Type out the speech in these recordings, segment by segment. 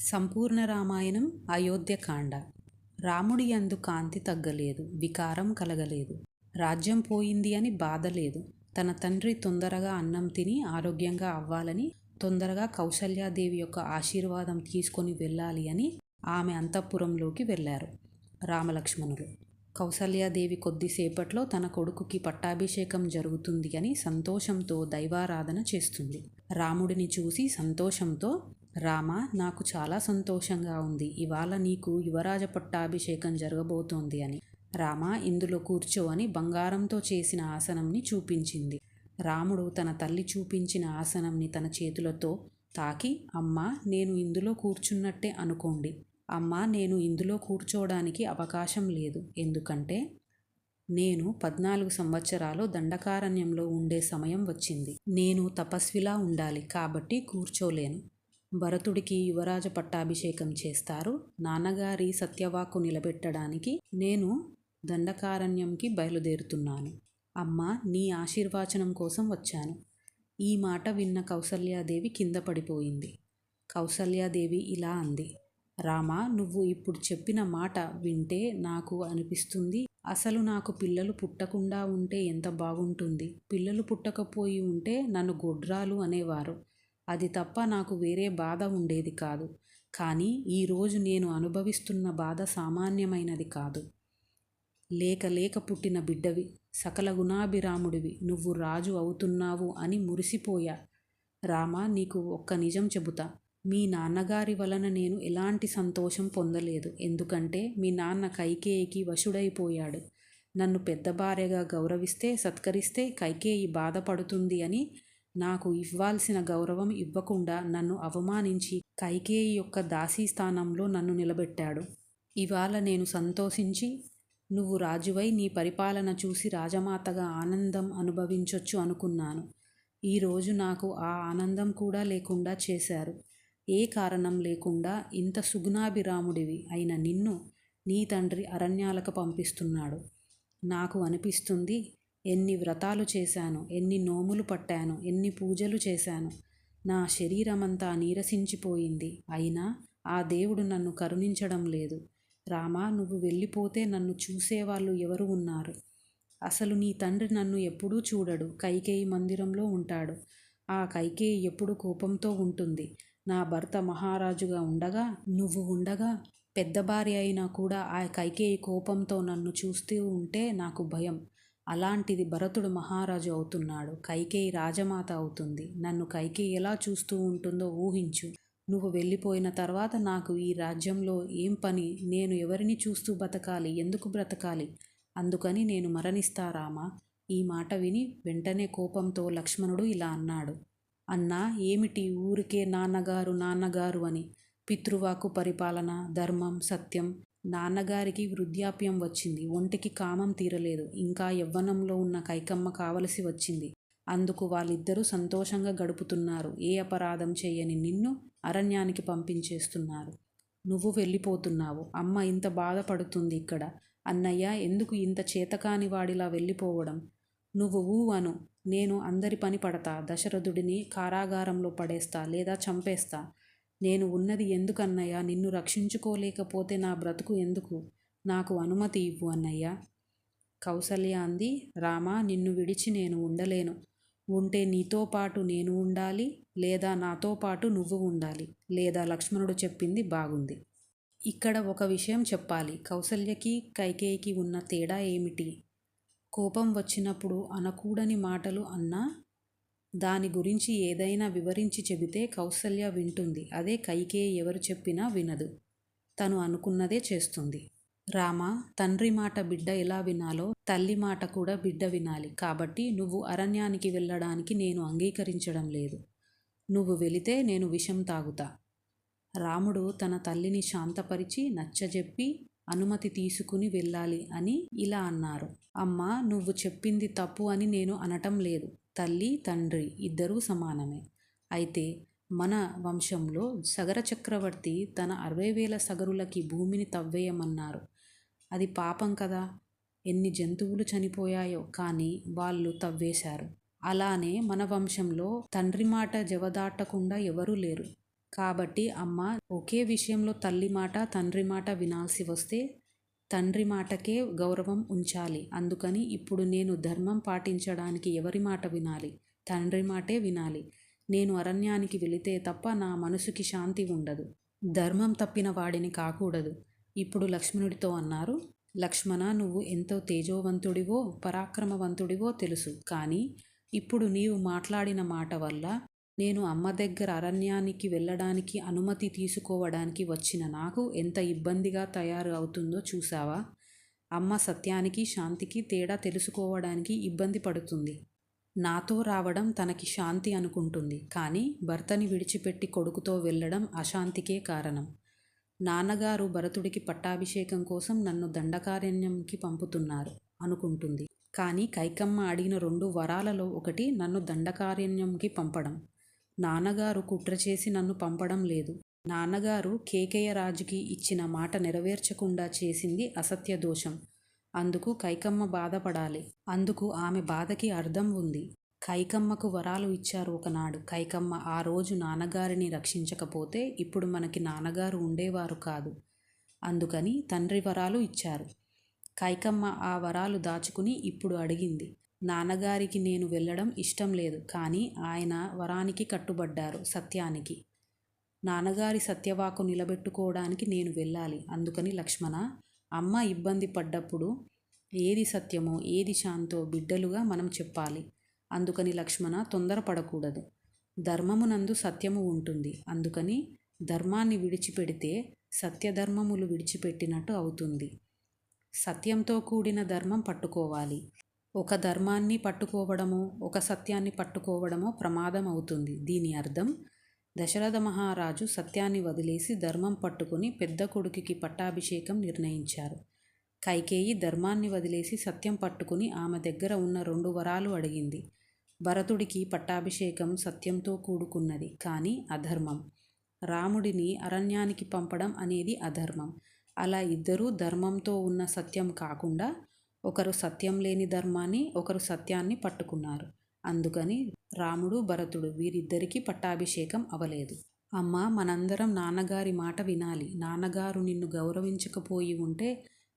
సంపూర్ణ రామాయణం అయోధ్యకాండ. రాముడి యందు కాంతి తగ్గలేదు, వికారం కలగలేదు. రాజ్యం పోయింది అని బాధ లేదు. తన తండ్రి తొందరగా అన్నం తిని ఆరోగ్యంగా అవ్వాలని, తొందరగా కౌసల్యాదేవి యొక్క ఆశీర్వాదం తీసుకొని వెళ్ళాలి అని ఆమె అంతఃపురంలోకి వెళ్ళారు రామలక్ష్మణులు. కౌసల్యాదేవి కొద్దిసేపట్లో తన కొడుకుకి పట్టాభిషేకం జరుగుతుంది అని సంతోషంతో దైవారాధన చేస్తుంది. రాముడిని చూసి సంతోషంతో, రామా, నాకు చాలా సంతోషంగా ఉంది, ఇవాళ నీకు యువరాజ పట్టాభిషేకం జరగబోతోంది అని. రామా, ఇందులో కూర్చో అని బంగారంతో చేసిన ఆసనంని చూపించింది. రాముడు తన తల్లి చూపించిన ఆసనంని తన చేతులతో తాకి, అమ్మా, నేను ఇందులో కూర్చున్నట్టే అనుకోండి. అమ్మా, నేను ఇందులో కూర్చోవడానికి అవకాశం లేదు, ఎందుకంటే నేను 14 సంవత్సరాలు దండకారణ్యంలో ఉండే సమయం వచ్చింది. నేను తపస్విలా ఉండాలి, కాబట్టి కూర్చోలేను. భరతుడికి యువరాజ పట్టాభిషేకం చేస్తారు. నాన్నగారి సత్యవాక్కు నిలబెట్టడానికి నేను దండకారణ్యంకి బయలుదేరుతున్నాను. అమ్మా, నీ ఆశీర్వచనం కోసం వచ్చాను. ఈ మాట విన్న కౌసల్యాదేవి కింద పడిపోయింది. కౌసల్యాదేవి ఇలా అంది, రామా, నువ్వు ఇప్పుడు చెప్పిన మాట వింటే నాకు అనిపిస్తుంది, అసలు నాకు పిల్లలు పుట్టకుండా ఉంటే ఎంత బాగుంటుంది. పిల్లలు పుట్టకపోయి ఉంటే నన్ను గొడ్రాలు అనేవారు. అది తప్ప నాకు వేరే బాధ ఉండేది కాదు. కానీ ఈరోజు నేను అనుభవిస్తున్న బాధ సామాన్యమైనది కాదు. లేక లేక పుట్టిన బిడ్డవి, సకల గుణాభిరాముడివి, నువ్వు రాజు అవుతున్నావు అని మురిసిపోయా. రామా, నీకు ఒక్క నిజం చెబుతా. మీ నాన్నగారి వలన నేను ఎలాంటి సంతోషం పొందలేదు. ఎందుకంటే మీ నాన్న కైకేయికి వశుడైపోయాడు. నన్ను పెద్ద భార్యగా గౌరవిస్తే, సత్కరిస్తే కైకేయి బాధపడుతుంది అని నాకు ఇవ్వాల్సిన గౌరవం ఇవ్వకుండా నన్ను అవమానించి కైకేయి యొక్క దాసీ స్థానంలో నన్ను నిలబెట్టాడు. ఇవాళ నేను సంతోషించి నువ్వు రాజువై నీ పరిపాలన చూసి రాజమాతగా ఆనందం అనుభవించొచ్చు అనుకున్నాను. ఈరోజు నాకు ఆ ఆనందం కూడా లేకుండా చేశారు. ఏ కారణం లేకుండా ఇంత సుగుణాభిరాముడివి అయిన నిన్ను నీ తండ్రి అరణ్యాలకు పంపిస్తున్నాడు. నాకు అనిపిస్తుంది, ఎన్ని వ్రతాలు చేశాను, ఎన్ని నోములు పట్టాను, ఎన్ని పూజలు చేశాను. నా శరీరమంతా నీరసించిపోయింది. అయినా ఆ దేవుడు నన్ను కరుణించడం లేదు. రామా, నువ్వు వెళ్ళిపోతే నన్ను చూసేవాళ్ళు ఎవరు ఉన్నారు? అసలు నీ తండ్రి నన్ను ఎప్పుడూ చూడడు, కైకేయి మందిరంలో ఉంటాడు. ఆ కైకేయి ఎప్పుడు కోపంతో ఉంటుంది. నా భర్త మహారాజుగా ఉండగా, నువ్వు ఉండగా, పెద్ద భార్య అయినా కూడా ఆ కైకేయి కోపంతో నన్ను చూస్తూ ఉంటే నాకు భయం. అలాంటిది భరతుడు మహారాజు అవుతున్నాడు, కైకేయి రాజమాత అవుతుంది. నన్ను కైకేయి ఎలా చూస్తూ ఉంటుందో ఊహించు. నువ్వు వెళ్ళిపోయిన తర్వాత నాకు ఈ రాజ్యంలో ఏం పని? నేను ఎవరిని చూస్తూ బ్రతకాలి? ఎందుకు బ్రతకాలి? అందుకని నేను మరణిస్తా రామా. ఈ మాట విని వెంటనే కోపంతో లక్ష్మణుడు ఇలా అన్నాడు, అన్నా, ఏమిటి ఊరికే నాన్నగారు నాన్నగారు అని? పితృవాకు పరిపాలన, ధర్మం, సత్యం. నాన్నగారికి వృద్ధాప్యం వచ్చింది, ఒంటికి కామం తీరలేదు, ఇంకా యవ్వనంలో ఉన్న కైకమ్మ కావలసి వచ్చింది. అందుకు వాళ్ళిద్దరూ సంతోషంగా గడుపుతున్నారు. ఏ అపరాధం చేయని నిన్ను అరణ్యానికి పంపించేస్తున్నారు. నువ్వు వెళ్ళిపోతున్నావు. అమ్మ ఇంత బాధపడుతుంది ఇక్కడ. అన్నయ్య, ఎందుకు ఇంత చేతకాని వాడిలా వెళ్ళిపోవడం? నువ్వు అను, నేను అందరి పని పడతా. దశరథుడిని కారాగారంలో పడేస్తా లేదా చంపేస్తా. నేను ఉన్నది ఎందుకన్నయ్య? నిన్ను రక్షించుకోలేకపోతే నా బ్రతుకు ఎందుకు? నాకు అనుమతి ఇవ్వు అన్నయ్య. కౌసల్య అంది, రామా, నిన్ను విడిచి నేను ఉండలేను. ఉంటే నీతో పాటు నేను ఉండాలి, లేదా నాతో పాటు నువ్వు ఉండాలి. లేదా లక్ష్మణుడు చెప్పింది బాగుంది. ఇక్కడ ఒక విషయం చెప్పాలి. కౌసల్యకి కైకేయికి ఉన్న తేడా ఏమిటి? కోపం వచ్చినప్పుడు అనకూడని మాటలు అన్నా దాని గురించి ఏదైనా వివరించి చెబితే కౌసల్య వింటుంది. అదే కైకేయి ఎవరు చెప్పినా వినదు. తను అనుకున్నదే చేస్తుంది. రామా, తండ్రి మాట బిడ్డ ఎలా వినాలో తల్లి మాట కూడా బిడ్డ వినాలి. కాబట్టి నువ్వు అరణ్యానికి వెళ్ళడానికి నేను అంగీకరించడం లేదు. నువ్వు వెళితే నేను విషం తాగుతా. రాముడు తన తల్లిని శాంతపరిచి నచ్చజెప్పి అనుమతి తీసుకుని వెళ్ళాలి అని ఇలా అన్నారు. అమ్మా, నువ్వు చెప్పింది తప్పు అని నేను అనటం లేదు. తల్లి తండ్రి ఇద్దరూ సమానమే. అయితే మన వంశంలో సగర చక్రవర్తి తన 60,000 సగరులకి భూమిని తవ్వేయమన్నారు. అది పాపం కదా. ఎన్ని జంతువులు చనిపోయాయో, కానీ వాళ్ళు తవ్వేశారు. అలానే మన వంశంలో తండ్రి మాట జవదాటకుండా ఎవరూ లేరు. కాబట్టి అమ్మ, ఒకే విషయంలో తల్లి మాట తండ్రి మాట వినాల్సి వస్తే తండ్రి మాటకే గౌరవం ఉంచాలి. అందుకని ఇప్పుడు నేను ధర్మం పాటించడానికి ఎవరి మాట వినాలి? తండ్రి మాటే వినాలి. నేను అరణ్యానికి వెళితే తప్ప నా మనసుకి శాంతి ఉండదు. ధర్మం తప్పిన వాడిని కాకూడదు. ఇప్పుడు లక్ష్మణుడితో అన్నారు, లక్ష్మణ, నువ్వు ఎంతో తేజోవంతుడివో పరాక్రమవంతుడివో తెలుసు. కానీ ఇప్పుడు నీవు మాట్లాడిన మాట వల్ల నేను అమ్మ దగ్గర అరణ్యానికి వెళ్ళడానికి అనుమతి తీసుకోవడానికి వచ్చిన నాకు ఎంత ఇబ్బందిగా తయారు అవుతుందో చూసావా? అమ్మ సత్యానికి శాంతికి తేడా తెలుసుకోవడానికి ఇబ్బంది పడుతుంది. నాతో రావడం తనకి శాంతి అనుకుంటుంది. కానీ భర్తని విడిచిపెట్టి కొడుకుతో వెళ్ళడం అశాంతికే కారణం. నాన్నగారు భరతుడికి పట్టాభిషేకం కోసం నన్ను దండకారణ్యంకి పంపుతున్నారు అనుకుంటుంది. కానీ కైకమ్మ అడిగిన 2 వరాలలో ఒకటి నన్ను దండకారణ్యంకి పంపడం. నాన్నగారు కుట్ర చేసి నన్ను పంపడం లేదు. నాన్నగారు కేకయ్య రాజుకి ఇచ్చిన మాట నెరవేర్చకుండా చేసింది అసత్య దోషం. అందుకు కైకమ్మ బాధపడాలి. అందుకు ఆమె బాధకి అర్థం ఉంది. కైకమ్మకు వరాలు ఇచ్చారు ఒకనాడు. కైకమ్మ ఆ రోజు నాన్నగారిని రక్షించకపోతే ఇప్పుడు మనకి నాన్నగారు ఉండేవారు కాదు. అందుకని తండ్రి వరాలు ఇచ్చారు. కైకమ్మ ఆ వరాలు దాచుకుని ఇప్పుడు అడిగింది. నాన్నగారికి నేను వెళ్ళడం ఇష్టం లేదు. కానీ ఆయన వరానికి కట్టుబడ్డారు, సత్యానికి. నాన్నగారి సత్యవాకు నిలబెట్టుకోవడానికి నేను వెళ్ళాలి. అందుకని లక్ష్మణ, అమ్మ ఇబ్బంది పడ్డప్పుడు ఏది సత్యమో ఏది శాంతో బిడ్డలుగా మనం చెప్పాలి. అందుకని లక్ష్మణ, తొందరపడకూడదు. ధర్మమునందు సత్యము ఉంటుంది. అందుకని ధర్మాన్ని విడిచిపెడితే సత్యధర్మములు విడిచిపెట్టినట్టు అవుతుంది. సత్యంతో కూడిన ధర్మం పట్టుకోవాలి. ఒక ధర్మాన్ని పట్టుకోవడమో ఒక సత్యాన్ని పట్టుకోవడమో ప్రమాదం అవుతుంది. దీని అర్థం, దశరథ మహారాజు సత్యాన్ని వదిలేసి ధర్మం పట్టుకుని పెద్ద కొడుకుకి పట్టాభిషేకం నిర్ణయించారు. కైకేయి ధర్మాన్ని వదిలేసి సత్యం పట్టుకుని ఆమె దగ్గర ఉన్న 2 వరాలు అడిగింది. భరతుడికి పట్టాభిషేకం సత్యంతో కూడుకున్నది, కానీ అధర్మం. రాముడిని అరణ్యానికి పంపడం అనేది అధర్మం. అలా ఇద్దరూ ధర్మంతో ఉన్న సత్యం కాకుండా ఒకరు సత్యం లేని ధర్మాన్ని, ఒకరు సత్యాన్ని పట్టుకున్నారు. అందుకని రాముడు భరతుడు వీరిద్దరికీ పట్టాభిషేకం అవలేదు. అమ్మ, మనందరం నాన్నగారి మాట వినాలి. నాన్నగారు నిన్ను గౌరవించకపోయి ఉంటే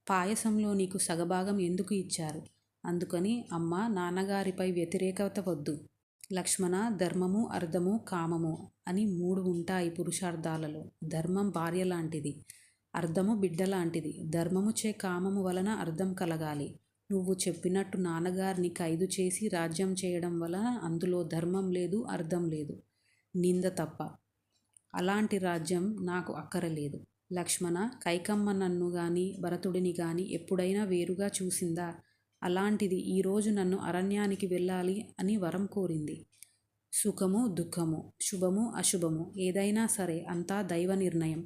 పాయసంలో నీకు సగభాగం ఎందుకు ఇచ్చారు? అందుకని అమ్మ, నాన్నగారిపై వ్యతిరేకత వద్దు. లక్ష్మణ, ధర్మము అర్థము కామము అని 3 ఉంటాయి పురుషార్థాలలో. ధర్మం భార్య లాంటిది, అర్థము బిడ్డ లాంటిది. ధర్మముచే కామము వలన అర్థం కలగాలి. నువ్వు చెప్పినట్టు నాన్నగారిని ఖైదు చేసి రాజ్యం చేయడం వలన అందులో ధర్మం లేదు, అర్థం లేదు, నింద తప్ప. అలాంటి రాజ్యం నాకు అక్కరలేదు. లక్ష్మణ, కైకమ్మ నన్ను గాని భరతుడిని గాని ఎప్పుడైనా వేరుగా చూసిందా? అలాంటిది ఈరోజు నన్ను అరణ్యానికి వెళ్ళాలి అని వరం కోరింది. సుఖము దుఃఖము, శుభము అశుభము ఏదైనా సరే అంతా దైవ నిర్ణయం.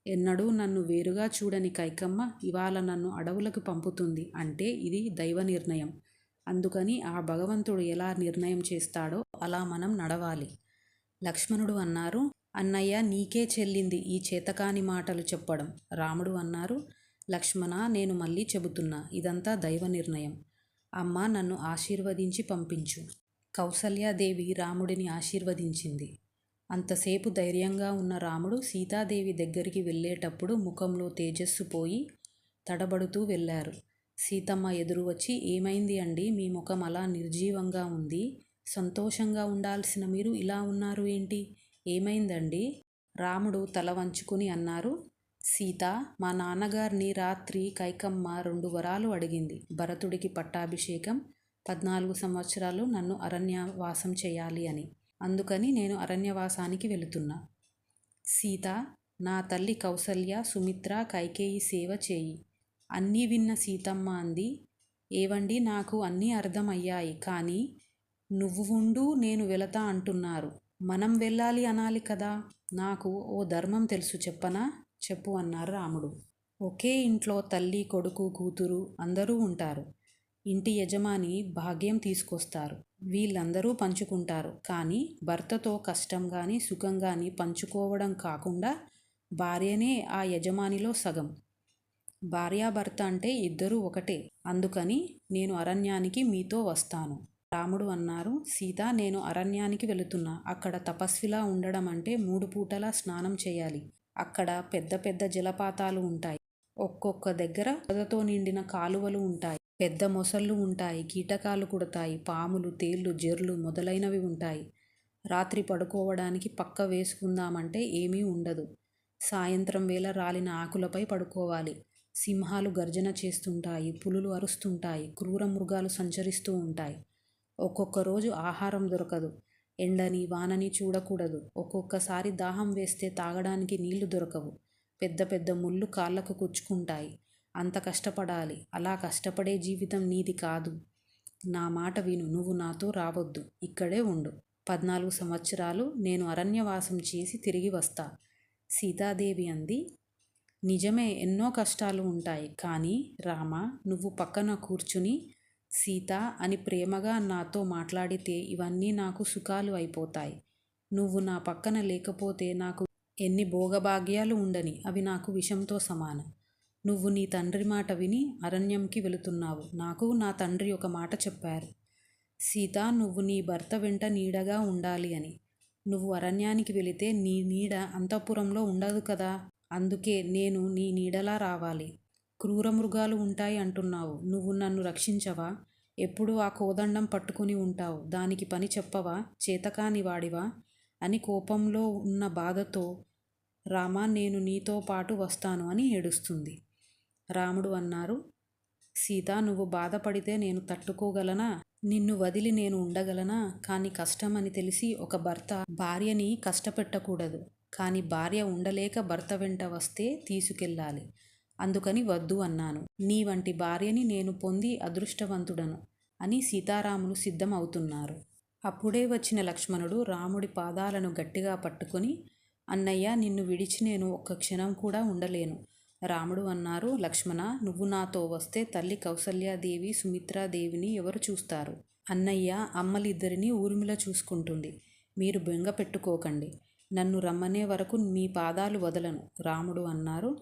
ఎన్నడూ నన్ను వేరుగా చూడని కైకమ్మ ఇవాళ నన్ను అడవులకు పంపుతుంది అంటే ఇది దైవ నిర్ణయం. అందుకని ఆ భగవంతుడు ఎలా నిర్ణయం చేస్తాడో అలా మనం నడవాలి. లక్ష్మణుడు అన్నారు, అన్నయ్య, నీకే చెల్లింది ఈ చేతకాని మాటలు చెప్పడం. రాముడు అన్నారు, లక్ష్మణ, నేను మళ్ళీ చెబుతున్నా, ఇదంతా దైవ నిర్ణయం. అమ్మ, నన్ను ఆశీర్వదించి పంపించు. కౌసల్యాదేవి రాముడిని ఆశీర్వదించింది. అంతసేపు ధైర్యంగా ఉన్న రాముడు సీతాదేవి దగ్గరికి వెళ్ళేటప్పుడు ముఖంలో తేజస్సు పోయి తడబడుతూ వెళ్ళారు. సీతమ్మ ఎదురు వచ్చి, ఏమైంది అండి, మీ ముఖం అలా నిర్జీవంగా ఉంది? సంతోషంగా ఉండాల్సిన మీరు ఇలా ఉన్నారు ఏంటి? ఏమైందండి? రాముడు తల వంచుకుని అన్నారు, సీత, మా నాన్నగారిని రాత్రి కైకమ్మ 2 వరాలు అడిగింది. భరతుడికి పట్టాభిషేకం, 14 సంవత్సరాలు నన్ను అరణ్యవాసం చేయాలి అని. అందుకని నేను అరణ్యవాసానికి వెళుతున్నా. సీత, నా తల్లి కౌసల్య, సుమిత్ర, కైకేయి సేవ చేయి. అన్నీ విన్న సీతమ్మ అంది, ఏవండి, నాకు అన్నీ అర్థమయ్యాయి. కానీ నువ్వు ఉండు, నేను వెళతా అంటున్నారు. మనం వెళ్ళాలి అనాలి కదా. నాకు ఓ ధర్మం తెలుసు, చెప్పనా? చెప్పు అన్నారు రాముడు. ఒకే ఇంట్లో తల్లి, కొడుకు, కూతురు అందరూ ఉంటారు. ఇంటి యజమాని భాగ్యం తీసుకొస్తారు. వీళ్ళందరూ పంచుకుంటారు. కానీ భర్తతో కష్టం కానీ సుఖం కానీ పంచుకోవడం కాకుండా భార్యనే ఆ యజమానిలో సగం. భార్యాభర్త అంటే ఇద్దరూ ఒకటే. అందుకని నేను అరణ్యానికి మీతో వస్తాను. రాముడు అన్నారు, సీత, నేను అరణ్యానికి వెళుతున్నా. అక్కడ తపస్విలా ఉండడం అంటే 3 పూటలా స్నానం చేయాలి. అక్కడ పెద్ద పెద్ద జలపాతాలు ఉంటాయి. ఒక్కొక్క దగ్గర బురదతో నిండిన కాలువలు ఉంటాయి. పెద్ద మొసళ్ళు ఉంటాయి. కీటకాలు కుడతాయి. పాములు, తేళ్ళు, జెర్లు మొదలైనవి ఉంటాయి. రాత్రి పడుకోవడానికి పక్క వేసుకుందామంటే ఏమీ ఉండదు. సాయంత్రం వేళ రాలిన ఆకులపై పడుకోవాలి. సింహాలు గర్జన చేస్తుంటాయి. పులులు అరుస్తుంటాయి. క్రూర మృగాలు సంచరిస్తూ ఉంటాయి. ఒక్కొక్క రోజు ఆహారం దొరకదు. ఎండని వానని చూడకూడదు. ఒక్కొక్కసారి దాహం వేస్తే తాగడానికి నీళ్లు దొరకవు. పెద్ద పెద్ద ముళ్ళు కాళ్ళకు కుచ్చుకుంటాయి. అంత కష్టపడాలి. అలా కష్టపడే జీవితం నీది కాదు. నా మాట విను. నువ్వు నాతో రావద్దు. ఇక్కడే ఉండు. 14 సంవత్సరాలు నేను అరణ్యవాసం చేసి తిరిగి వస్తా. సీతాదేవి అంది. నిజమే, ఎన్నో కష్టాలు ఉంటాయి. కానీ రామా, నువ్వు పక్కన కూర్చుని సీత అని ప్రేమగా నాతో మాట్లాడితే ఇవన్నీ నాకు సుఖాలు అయిపోతాయి. నువ్వు నా పక్కన లేకపోతే నాకు ఎన్ని భోగభాగ్యాలు ఉండని, అవి నాకు విషంతో సమానం. నువ్వు నీ తండ్రి మాట విని అరణ్యంకి వెళుతున్నావు. నాకు నా తండ్రి ఒక మాట చెప్పారు. సీత, నువ్వు నీ భర్త వెంట నీడగా ఉండాలి అని. నువ్వు అరణ్యానికి వెళితే నీ నీడ అంతఃపురంలో ఉండదు కదా. అందుకే నేను నీ నీడలా రావాలి. క్రూర మృగాలు ఉంటాయి అంటున్నావు. నువ్వు నన్ను రక్షించవా? ఎప్పుడూ ఆ కోదండం పట్టుకుని ఉంటావు. దానికి పని చెప్పవా? చేతకాని వాడివా అని కోపంలో ఉన్న బాధతో రామా, నేను నీతో పాటు వస్తాను అని ఏడుస్తుంది. రాముడు అన్నారు, సీత, నువ్వు బాధపడితే నేను తట్టుకోగలనా? నిన్ను వదిలి నేను ఉండగలనా? కానీ కష్టం అని తెలిసి ఒక భర్త భార్యని కష్టపెట్టకూడదు. కానీ భార్య ఉండలేక భర్త వెంట వస్తే తీసుకెళ్ళాలి. అందుకని వద్దు అన్నాను. నీ వంటి భార్యని నేను పొంది అదృష్టవంతుడను అని సీతారాములు సిద్ధం అవుతున్నారు. అప్పుడే వచ్చిన లక్ష్మణుడు రాముడి పాదాలను గట్టిగా పట్టుకొని, అన్నయ్య, నిన్ను విడిచి నేను ఒక్క క్షణం కూడా ఉండలేను. రాముడు అన్నారు, లక్ష్మణ, నువ్వు నాతో వస్తే తల్లి కౌసల్యాదేవి, సుమిత్రాదేవిని ఎవరు చూస్తారు? అన్నయ్య, అమ్మలిద్దరినీ ఊర్మిళ చూసుకుంటుంది. మీరు బెంగ పెట్టుకోకండి. నన్ను రమ్మనే వరకు మీ పాదాలు వదలను. రాముడు అన్నారు,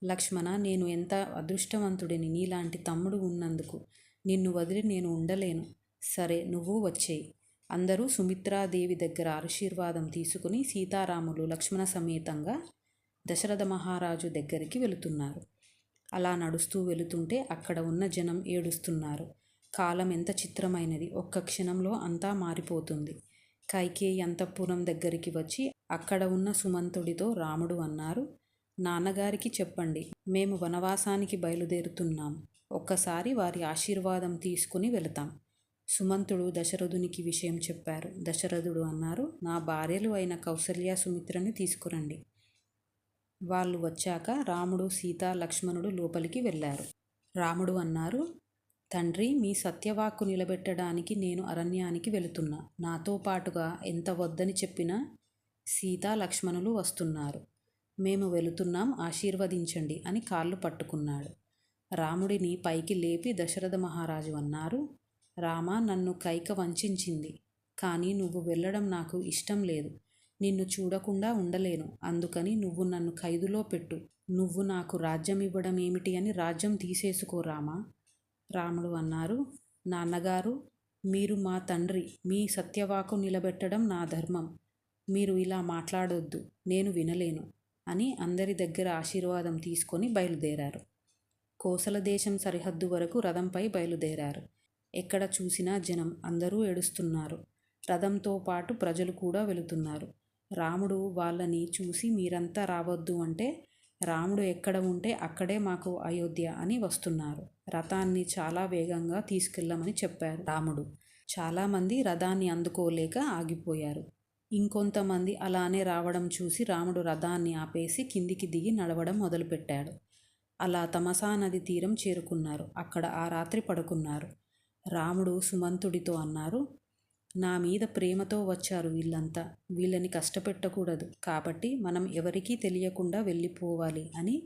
లక్ష్మణ, నేను ఎంత అదృష్టవంతుడిని నీలాంటి తమ్ముడు ఉన్నందుకు. నిన్ను వదిలి నేను ఉండలేను. సరే, నువ్వు వచ్చేయి. అందరూ సుమిత్రాదేవి దగ్గర ఆశీర్వాదం తీసుకుని సీతారాములు లక్ష్మణ సమేతంగా దశరథ మహారాజు దగ్గరికి వెళుతున్నారు. అలా నడుస్తూ వెళుతుంటే అక్కడ ఉన్న జనం ఏడుస్తున్నారు. కాలం ఎంత చిత్రమైనది. ఒక్క క్షణంలో అంతా మారిపోతుంది. కైకేయి అంతఃపురం దగ్గరికి వచ్చి అక్కడ ఉన్న సుమంతుడితో రాముడు అన్నారు, నాన్నగారికి చెప్పండి, మేము వనవాసానికి బయలుదేరుతున్నాం. ఒక్కసారి వారి ఆశీర్వాదం తీసుకుని వెళతాం. సుమంతుడు దశరథునికి విషయం చెప్పారు. దశరథుడు అన్నారు, నా భార్యలు అయిన కౌసల్య, సుమిత్రని తీసుకురండి. వాళ్ళు వచ్చాక రాముడు, సీత, లక్ష్మణుడు లోపలికి వెళ్ళారు. రాముడు అన్నారు, తండ్రి, మీ సత్యవాక్కు నిలబెట్టడానికి నేను అరణ్యానికి వెళుతున్నా. నాతో పాటుగా ఎంత వద్దని చెప్పినా సీత, లక్ష్మణులు వస్తున్నారు. మేము వెళుతున్నాం, ఆశీర్వదించండి అని కాళ్ళు పట్టుకున్నాడు. రాముడిని పైకి లేపి దశరథ మహారాజు అన్నారు, రామా, నన్ను కైక వంచింది. కానీ నువ్వు వెళ్ళడం నాకు ఇష్టం లేదు. నిన్ను చూడకుండా ఉండలేను. అందుకని నువ్వు నన్ను ఖైదులో పెట్టు. నువ్వు నాకు రాజ్యం ఇవ్వడం ఏమిటి అని రాజ్యం తీసేసుకో రామా. రాముడు అన్నారు, నాన్నగారు, మీరు మా తండ్రి. మీ సత్యవాకు నిలబెట్టడం నా ధర్మం. మీరు ఇలా మాట్లాడొద్దు. నేను వినలేను అని అందరి దగ్గర ఆశీర్వాదం తీసుకొని బయలుదేరారు. కోసల దేశం సరిహద్దు వరకు రథంపై బయలుదేరారు. ఎక్కడ చూసినా జనం, అందరూ ఏడుస్తున్నారు. రథంతో పాటు ప్రజలు కూడా వెళుతున్నారు. రాముడు వాళ్ళని చూసి మీరంతా రావద్దు అంటే, రాముడు ఎక్కడ ఉంటే అక్కడే మాకు అయోధ్య అని వస్తున్నారు. రథాన్ని చాలా వేగంగా తీసుకెళ్ళమని చెప్పారు రాముడు. చాలామంది రథాన్ని అందుకోలేక ఆగిపోయారు. ఇంకొంతమంది అలానే రావడం చూసి రాముడు రథాన్ని ఆపేసి కిందికి దిగి నడవడం మొదలుపెట్టాడు. అలా తమసా నది తీరం చేరుకున్నారు. అక్కడ ఆ రాత్రి పడుకున్నారు. రాముడు సుమంతుడితో అన్నారు, నా మీద ప్రేమతో వచ్చారు వీళ్ళంతా. వీళ్ళని కష్టపెట్టకూడదు. కాబట్టి మనం ఎవరికీ తెలియకుండా వెళ్ళిపోవాలి అని.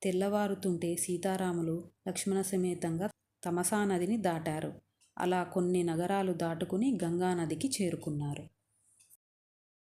తెల్లవారుతుంటే సీతారాములు లక్ష్మణ సమేతంగా తమసా నదిని దాటారు. అలా కొన్ని నగరాలు దాటుకుని గంగానదికి చేరుకున్నారు.